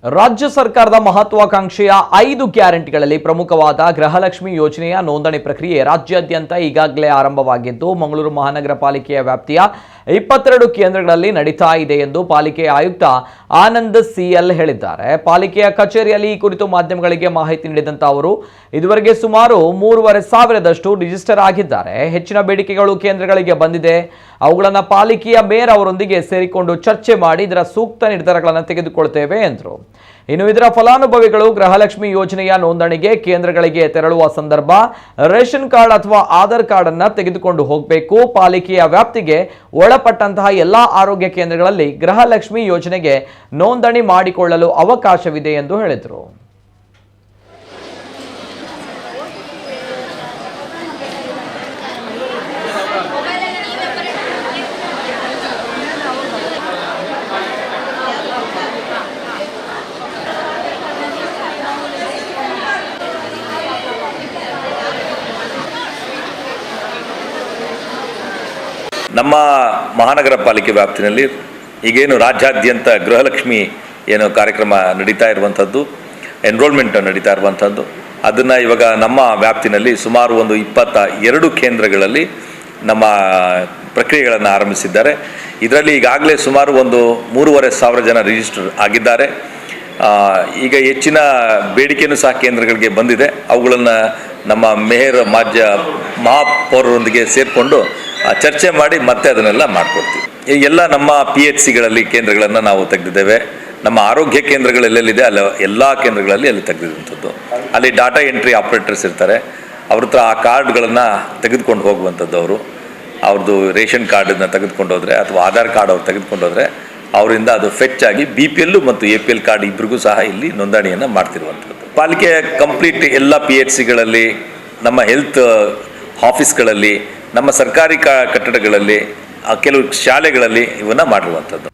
ರಾಜ್ಯ ಸರ್ಕಾರದ ಮಹತ್ವಾಕಾಂಕ್ಷೆಯ 5 ಗ್ಯಾರಂಟಿಗಳಲ್ಲಿ ಪ್ರಮುಖವಾದ ಗೃಹಲಕ್ಷ್ಮಿ ಯೋಜನೆಯ ನೋಂದಣಿ ಪ್ರಕ್ರಿಯೆ ರಾಜ್ಯಾದ್ಯಂತ ಈಗಾಗಲೇ ಆರಂಭವಾಗಿದ್ದು ಮಂಗಳೂರು ಮಹಾನಗರ ಪಾಲಿಕೆಯ ವ್ಯಾಪ್ತಿಯ 22 ಕೇಂದ್ರಗಳಲ್ಲಿ ನಡೀತಾ ಇದೆ ಎಂದು ಪಾಲಿಕೆಯ ಆಯುಕ್ತ ಆನಂದ್ ಸಿಎಲ್ ಹೇಳಿದ್ದಾರೆ. ಪಾಲಿಕೆಯ ಕಚೇರಿಯಲ್ಲಿ ಈ ಕುರಿತು ಮಾಧ್ಯಮಗಳಿಗೆ ಮಾಹಿತಿ ನೀಡಿದಂತ ಅವರು ಇದುವರೆಗೆ ಸುಮಾರು 3,500 ರಿಜಿಸ್ಟರ್ ಆಗಿದ್ದಾರೆ. ಹೆಚ್ಚಿನ ಬೇಡಿಕೆಗಳು ಕೇಂದ್ರಗಳಿಗೆ ಬಂದಿದೆ. ಅವುಗಳನ್ನು ಪಾಲಿಕೆಯ ಮೇಯರ್ ಅವರೊಂದಿಗೆ ಸೇರಿಕೊಂಡು ಚರ್ಚೆ ಮಾಡಿ ಇದರ ಸೂಕ್ತ ನಿರ್ಧಾರಗಳನ್ನು ತೆಗೆದುಕೊಳ್ಳುತ್ತೇವೆ ಎಂದರು. ಇನ್ನು ಇದರ ಫಲಾನುಭವಿಗಳು ಗೃಹಲಕ್ಷ್ಮಿ ಯೋಜನೆಯ ನೋಂದಣಿಗೆ ಕೇಂದ್ರಗಳಿಗೆ ತೆರಳುವ ಸಂದರ್ಭ ರೇಷನ್ ಕಾರ್ಡ್ ಅಥವಾ ಆಧಾರ್ ಕಾರ್ಡ್ ಅನ್ನು ತೆಗೆದುಕೊಂಡು ಹೋಗಬೇಕು. ಪಾಲಿಕೆಯ ವ್ಯಾಪ್ತಿಗೆ ಒಳಪಟ್ಟಂತಹ ಎಲ್ಲಾ ಆರೋಗ್ಯ ಕೇಂದ್ರಗಳಲ್ಲಿ ಗೃಹಲಕ್ಷ್ಮಿ ಯೋಜನೆಗೆ ನೋಂದಣಿ ಮಾಡಿಕೊಳ್ಳಲು ಅವಕಾಶವಿದೆ ಎಂದು ಹೇಳಿದರು. ನಮ್ಮ ಮಹಾನಗರ ಪಾಲಿಕೆ ವ್ಯಾಪ್ತಿನಲ್ಲಿ ಈಗೇನು ರಾಜ್ಯಾದ್ಯಂತ ಗೃಹಲಕ್ಷ್ಮಿ ಏನು ಕಾರ್ಯಕ್ರಮ ನಡೀತಾ ಇರುವಂಥದ್ದು, ಎನ್ರೋಲ್ಮೆಂಟ್ ನಡೀತಾ ಇರುವಂಥದ್ದು, ಅದನ್ನು ಇವಾಗ ನಮ್ಮ ವ್ಯಾಪ್ತಿನಲ್ಲಿ ಸುಮಾರು ಒಂದು 22 ಕೇಂದ್ರಗಳಲ್ಲಿ ನಮ್ಮ ಪ್ರಕ್ರಿಯೆಗಳನ್ನು ಆರಂಭಿಸಿದ್ದಾರೆ. ಇದರಲ್ಲಿ ಈಗಾಗಲೇ ಸುಮಾರು ಒಂದು 3,500 ಜನ ರಿಜಿಸ್ಟರ್ ಆಗಿದ್ದಾರೆ. ಈಗ ಹೆಚ್ಚಿನ ಬೇಡಿಕೆಯೂ ಸಹ ಕೇಂದ್ರಗಳಿಗೆ ಬಂದಿದೆ. ಅವುಗಳನ್ನು ನಮ್ಮ ಮೇಯರ್ ಮಹಾಪೌರರೊಂದಿಗೆ ಸೇರಿಕೊಂಡು ಚರ್ಚೆ ಮಾಡಿ ಮತ್ತೆ ಅದನ್ನೆಲ್ಲ ಮಾಡಿಕೊಡ್ತೀವಿ. ಎಲ್ಲ ನಮ್ಮ PHCಗಳಲ್ಲಿ ಕೇಂದ್ರಗಳನ್ನು ನಾವು ತೆಗೆದಿದ್ದೇವೆ. ನಮ್ಮ ಆರೋಗ್ಯ ಕೇಂದ್ರಗಳೆಲ್ಲಿದೆ ಅಲ್ಲ ಎಲ್ಲ ಕೇಂದ್ರಗಳಲ್ಲಿ ಅಲ್ಲಿ ತೆಗೆದಿರುವಂಥದ್ದು. ಅಲ್ಲಿ ಡಾಟಾ ಎಂಟ್ರಿ ಆಪ್ರೇಟರ್ಸ್ ಇರ್ತಾರೆ. ಅವ್ರ ಹತ್ರ ಆ ಕಾರ್ಡ್ಗಳನ್ನು ತೆಗೆದುಕೊಂಡು ಹೋಗುವಂಥದ್ದು. ಅವ್ರದ್ದು ರೇಷನ್ ಕಾರ್ಡನ್ನು ತೆಗೆದುಕೊಂಡು ಹೋದರೆ ಅಥವಾ ಆಧಾರ್ ಕಾರ್ಡ್ ಅವ್ರು ತೆಗೆದುಕೊಂಡು ಹೋದರೆ ಅವರಿಂದ ಅದು ಫೆಚ್ ಆಗಿ BPL ಮತ್ತು APL ಕಾರ್ಡ್ ಇಬ್ಬರಿಗೂ ಸಹ ಇಲ್ಲಿ ನೋಂದಣಿಯನ್ನು ಮಾಡ್ತಿರುವಂಥದ್ದು. ಪಾಲಿಕೆ ಕಂಪ್ಲೀಟ್ ಎಲ್ಲ PHCಗಳಲ್ಲಿ, ನಮ್ಮ ಹೆಲ್ತ್ ಆಫೀಸ್ಗಳಲ್ಲಿ, ನಮ್ಮ ಸರ್ಕಾರಿ ಕಟ್ಟಡಗಳಲ್ಲಿ, ಕೆಲವು ಶಾಲೆಗಳಲ್ಲಿ ಇವನ್ನ ಮಾಡಿರುವಂಥದ್ದು.